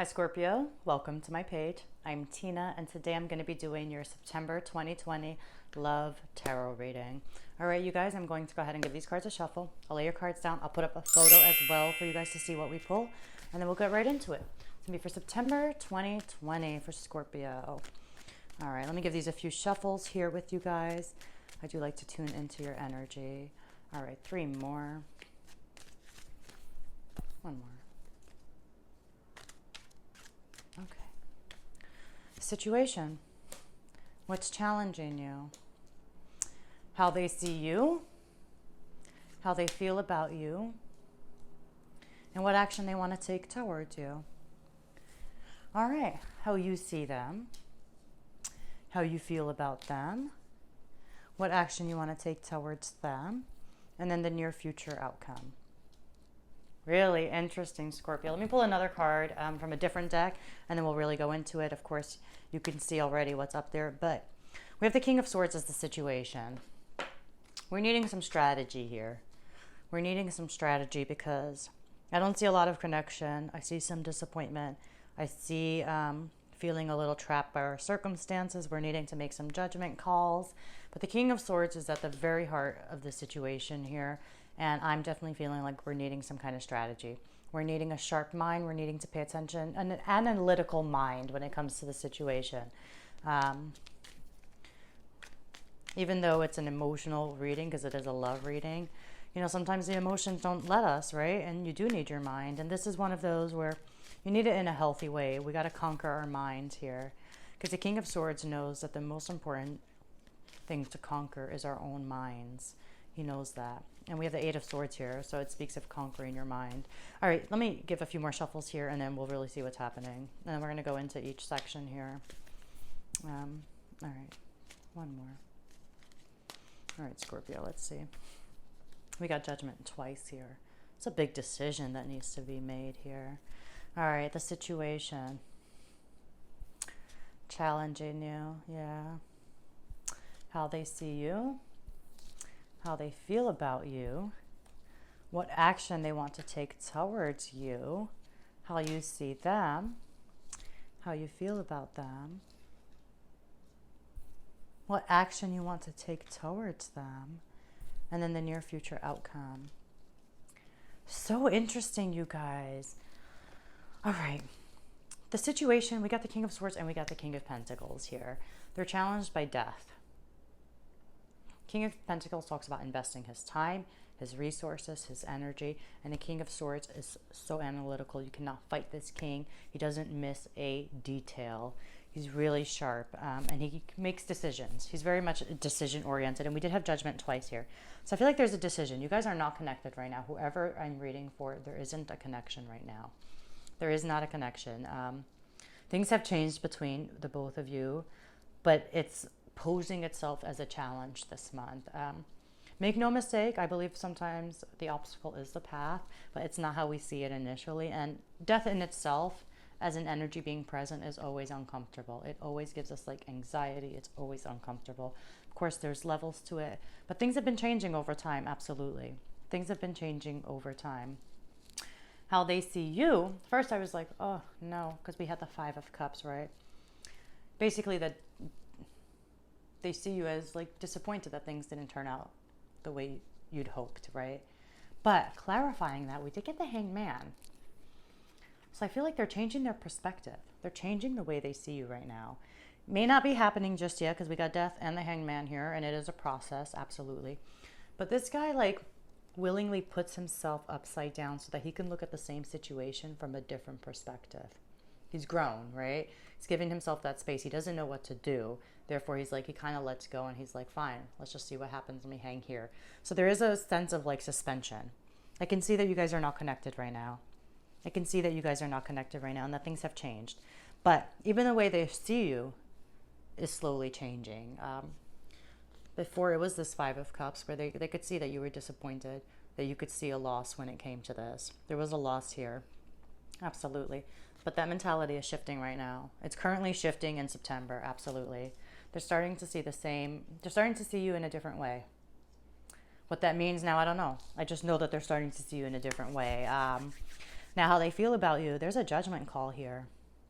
Hi Scorpio, welcome to my page. I'm Tina and today I'm going to be doing your September 2020 Love Tarot reading. Alright you guys, I'm going to go ahead and give these cards a shuffle. I'll lay your cards down. I'll put up a photo as well for you guys to see what we pull and then we'll get right into it. It's going to be for September 2020 for Scorpio. Alright, let me give these a few shuffles here with you guys. I do like to tune into your energy. Alright, 3 more. 1 more. Okay. Situation. What's challenging you? How they see you, how they feel about you, and what action they want to take towards you. All right, how you see them, how you feel about them, what action you want to take towards them, and then the near future outcome. Really interesting, Scorpio. Let me pull another card from a different deck, and then we'll really go into it. Of course, you can see already what's up there, but we have the King of Swords as the situation. We're needing some strategy here. We're needing some strategy because I don't see a lot of connection. I see some disappointment. I see feeling a little trapped by our circumstances. We're needing to make some judgment calls. But the King of Swords is at the very heart of the situation here. And I'm definitely feeling like we're needing some kind of strategy. We're needing a sharp mind. We're needing to pay attention, an analytical mind when it comes to the situation. Even though it's an emotional reading, because it is a love reading, you know, sometimes the emotions don't let us, right? And you do need your mind. And this is one of those where you need it in a healthy way. We got to conquer our minds here. Because the King of Swords knows that the most important thing to conquer is our own minds. He knows that. And we have the 8 of Swords here, so it speaks of conquering your mind. All right, let me give a few more shuffles here, and then we'll really see what's happening. And then we're going to go into each section here. All right, 1 more. All right, Scorpio, let's see. We got Judgment twice here. It's a big decision that needs to be made here. All right, the situation. Challenging you, yeah. How they see you, how they feel about you, what action they want to take towards you, how you see them, how you feel about them, what action you want to take towards them, and then the near future outcome. So interesting, you guys. All right. The situation, we got the King of Swords and we got the King of Pentacles here. They're challenged by death. King of Pentacles talks about investing his time, his resources, his energy, and the King of Swords is so analytical. You cannot fight this king. He doesn't miss a detail. He's really sharp, and he makes decisions. He's very much decision-oriented, and we did have Judgment twice here. So I feel like there's a decision. You guys are not connected right now. Whoever I'm reading for, there isn't a connection right now. There is not a connection. Things have changed between the both of you, but it's posing itself as a challenge this month. Make no mistake, I believe sometimes the obstacle is the path, but it's not how we see it initially. And death in itself, as an energy being present, is always uncomfortable. It always gives us like anxiety. It's always uncomfortable. Of course, there's levels to it, but things have been changing over time. Absolutely. Things have been changing over time. How they see you, first I was like, oh no, because we had the 5 of Cups, right? Basically that they see you as like disappointed that things didn't turn out the way you'd hoped, right? But clarifying that, we did get the Hanged Man. So I feel like they're changing their perspective. They're changing the way they see you right now. May not be happening just yet because we got Death and the Hanged Man here, and it is a process, absolutely. But this guy like willingly puts himself upside down so that he can look at the same situation from a different perspective. He's grown, right? He's giving himself that space. He doesn't know what to do. Therefore, he's like, he kind of lets go and he's like, fine, let's just see what happens. Let me hang here. So there is a sense of like suspension. I can see that you guys are not connected right now. I can see that you guys are not connected right now and that things have changed. But even the way they see you is slowly changing. Before it was this 5 of Cups where they could see that you were disappointed, that you could see a loss when it came to this. There was a loss here. Absolutely. But that mentality is shifting right now. It's currently shifting in September. Absolutely. They're starting to see the same. They're starting to see you in a different way. What that means now, I don't know. I just know that they're starting to see you in a different way. Now, how they feel about you, there's a judgment call here.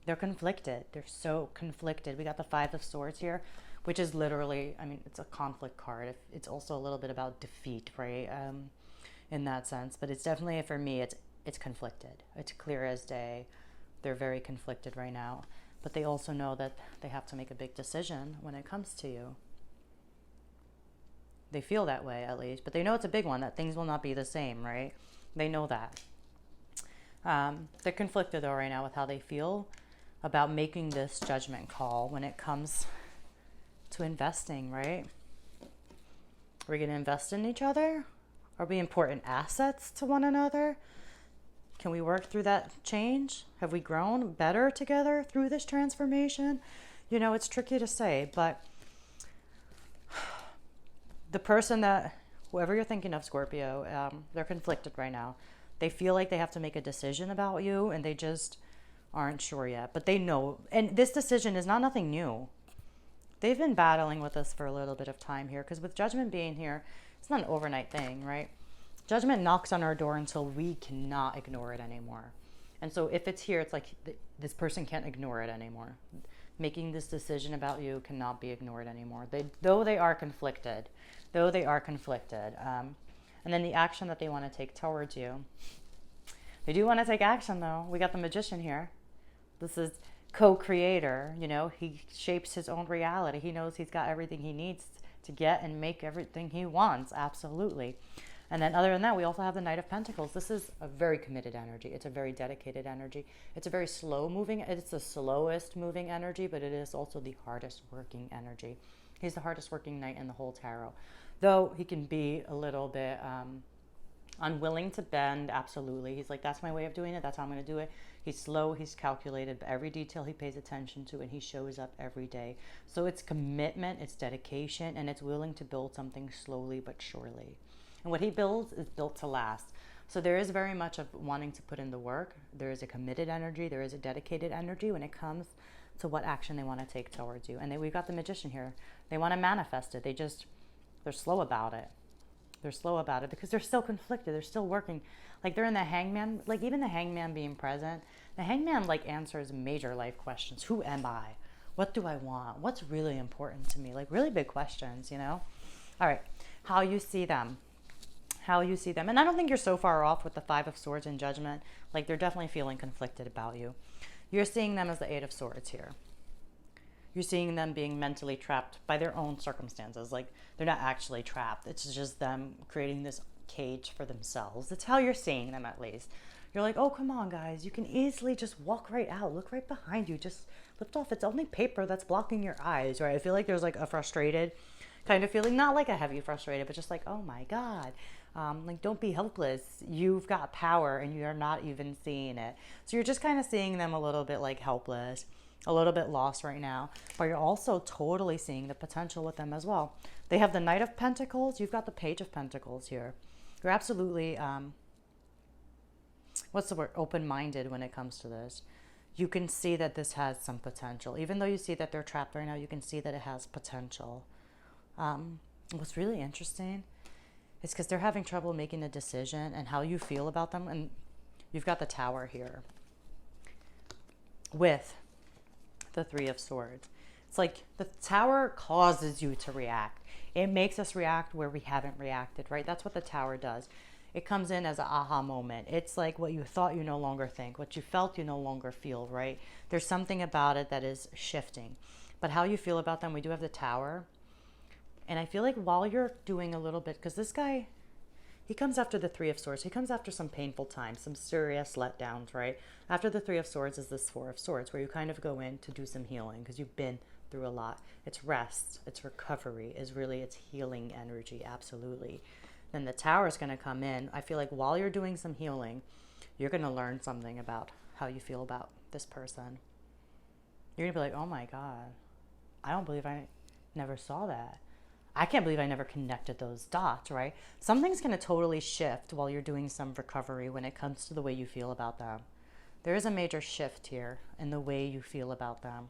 They're conflicted. They're so conflicted. We got the Five of Swords here, which is literally, I mean, it's a conflict card. It's also a little bit about defeat, right? In that sense. But it's definitely, for me, it's conflicted. It's clear as day. They're very conflicted right now. But they also know that they have to make a big decision when it comes to you. They feel that way, at least. But they know it's a big one, that things will not be the same, right? They know that. They're conflicted, though, right now with how they feel about making this judgment call when it comes to investing, right? Are we going to invest in each other? Are we important assets to one another? Can we work through that change? Have we grown better together through this transformation? You know, it's tricky to say, but the person that, whoever you're thinking of, Scorpio, they're conflicted right now. They feel like they have to make a decision about you and they just aren't sure yet. But they know, and this decision is not nothing new. They've been battling with us for a little bit of time here, because with Judgment being here, it's not an overnight thing, right? Judgment knocks on our door until we cannot ignore it anymore. And so if it's here, it's like this person can't ignore it anymore. Making this decision about you cannot be ignored anymore. Though they are conflicted. And then the action that they want to take towards you. They do want to take action, though. We got the Magician here. This is co-creator. You know, he shapes his own reality. He knows he's got everything he needs to get and make everything he wants. Absolutely. And then other than that, we also have the Knight of Pentacles. This is a very committed energy. It's a very dedicated energy. It's a very slow moving. It's the slowest moving energy, but it is also the hardest working energy. He's the hardest working knight in the whole tarot. Though he can be a little bit unwilling to bend, absolutely. He's like, that's my way of doing it. That's how I'm going to do it. He's slow. He's calculated. But every detail he pays attention to, and he shows up every day. So it's commitment, it's dedication, and it's willing to build something slowly but surely. And what he builds is built to last. So there is very much of wanting to put in the work. There is a committed energy. There is a dedicated energy when it comes to what action they want to take towards you. And we've got the Magician here. They want to manifest it. They're slow about it. They're slow about it because they're still conflicted. They're still working. Like they're in the Hangman, like even the Hangman being present, the Hangman like answers major life questions. Who am I? What do I want? What's really important to me? Like really big questions, you know? All right. How you see them. How you see them. And I don't think you're so far off with the Five of Swords and Judgment. Like they're definitely feeling conflicted about you. You're seeing them as the Eight of Swords here. You're seeing them being mentally trapped by their own circumstances. Like they're not actually trapped. It's just them creating this cage for themselves. That's how you're seeing them, at least. You're like, oh, come on, guys. You can easily just walk right out. Look right behind you. Just lift off. It's only paper that's blocking your eyes, right? I feel like there's like a frustrated kind of feeling. Not like a heavy frustrated, but just like, oh, my God. Like, don't be helpless. You've got power and you're not even seeing it. So you're just kind of seeing them a little bit like helpless, a little bit lost right now, but you're also totally seeing the potential with them as well. They have the Knight of Pentacles. You've got the Page of Pentacles here. You're absolutely, what's the word? Open-minded when it comes to this. You can see that this has some potential. Even though you see that they're trapped right now, you can see that it has potential. What's really interesting is because they're having trouble making a decision and how you feel about them. And you've got the Tower here with the Three of Swords. It's like the Tower causes you to react. It makes us react where we haven't reacted, right? That's what the Tower does. It comes in as an aha moment. It's like what you thought you no longer think, what you felt you no longer feel, right? There's something about it that is shifting. But how you feel about them, we do have the Tower. And I feel like while you're doing a little bit, because this guy, he comes after the Three of Swords. He comes after some painful times, some serious letdowns, right? After the Three of Swords is this Four of Swords, where you kind of go in to do some healing because you've been through a lot. It's rest, it's recovery, is really its healing energy, absolutely. Then the Tower is going to come in. I feel like while you're doing some healing, you're going to learn something about how you feel about this person. You're going to be like, oh my God, I don't believe I never saw that. I can't believe I never connected those dots, right? Something's going to totally shift while you're doing some recovery when it comes to the way you feel about them. There is a major shift here in the way you feel about them.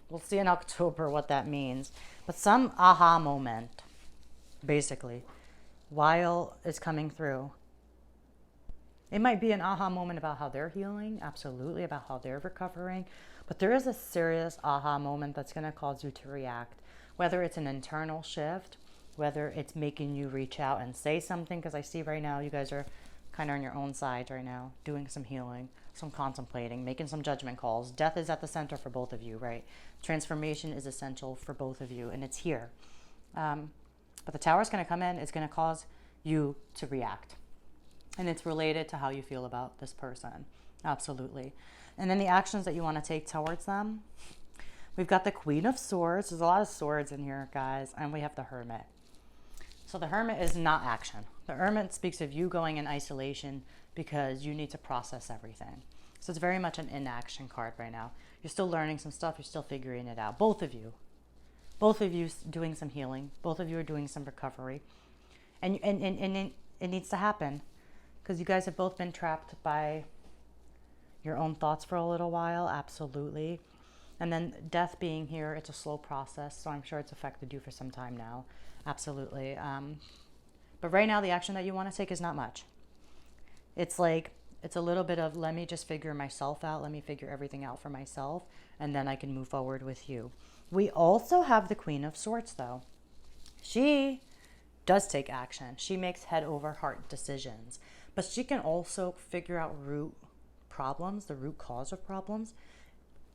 We'll see in October what that means. But some aha moment, basically, while it's coming through. It might be an aha moment about how they're healing, absolutely, about how they're recovering. But there is a serious aha moment that's going to cause you to react, whether it's an internal shift, whether it's making you reach out and say something, because I see right now you guys are kind of on your own side right now, doing some healing, some contemplating, making some judgment calls. Death is at the center for both of you, right? Transformation is essential for both of you, and it's here. But the Tower is going to come in. It's going to cause you to react. And it's related to how you feel about this person. Absolutely. And then the actions that you want to take towards them. We've got the Queen of Swords. There's a lot of swords in here, guys. And we have the Hermit. So the Hermit is not action. The Hermit speaks of you going in isolation because you need to process everything. So it's very much an inaction card right now. You're still learning some stuff. You're still figuring it out. Both of you. Both of you doing some healing. Both of you are doing some recovery. And it needs to happen. Because you guys have both been trapped by your own thoughts for a little while. Absolutely. And then death being here, it's a slow process. So I'm sure it's affected you for some time now. Absolutely. But right now, the action that you want to take is not much. It's like, it's a little bit of, let me just figure myself out. Let me figure everything out for myself. And then I can move forward with you. We also have the Queen of Swords, though. She does take action. She makes head over heart decisions. But she can also figure out root problems, the root cause of problems,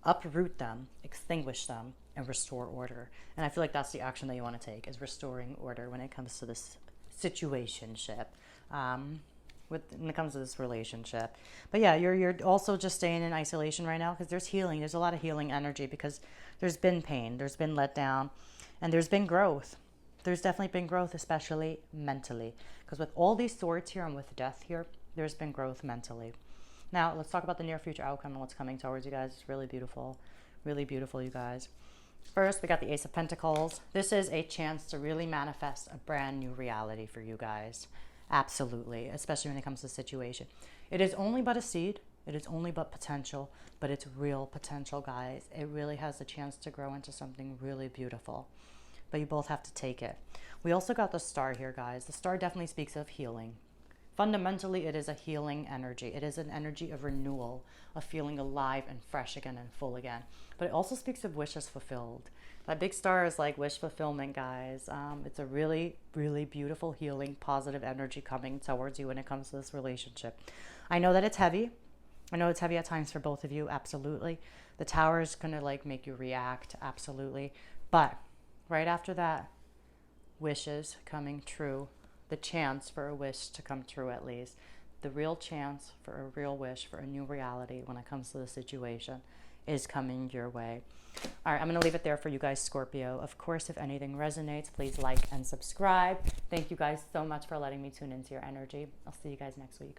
uproot them, extinguish them, and restore order. And I feel like that's the action that you want to take, is restoring order when it comes to this situationship, when it comes to this relationship. But yeah, you're also just staying in isolation right now because there's healing. There's a lot of healing energy because there's been pain, there's been letdown, and there's been growth. There's definitely been growth, especially mentally. Because with all these swords here and with death here, there's been growth mentally. Now, let's talk about the near future outcome and what's coming towards you guys. It's really beautiful. Really beautiful, you guys. First, we got the Ace of Pentacles. This is a chance to really manifest a brand new reality for you guys. Absolutely. Especially when it comes to the situation. It is only but a seed. It is only but potential. But it's real potential, guys. It really has the chance to grow into something really beautiful. But you both have to take it. We also got the Star here, guys. The Star definitely speaks of healing. Fundamentally, it is a healing energy. It is an energy of renewal, of feeling alive and fresh again and full again. But it also speaks of wishes fulfilled. That big star is like wish fulfillment, guys. It's a really, really beautiful, healing, positive energy coming towards you when it comes to this relationship. I know that it's heavy. I know it's heavy at times for both of you, absolutely. The Tower is going to like make you react, absolutely. But right after that, wishes coming true, the chance for a wish to come true at least, the real chance for a real wish for a new reality when it comes to the situation is coming your way. All right, I'm going to leave it there for you guys, Scorpio. Of course, if anything resonates, please like and subscribe. Thank you guys so much for letting me tune into your energy. I'll see you guys next week.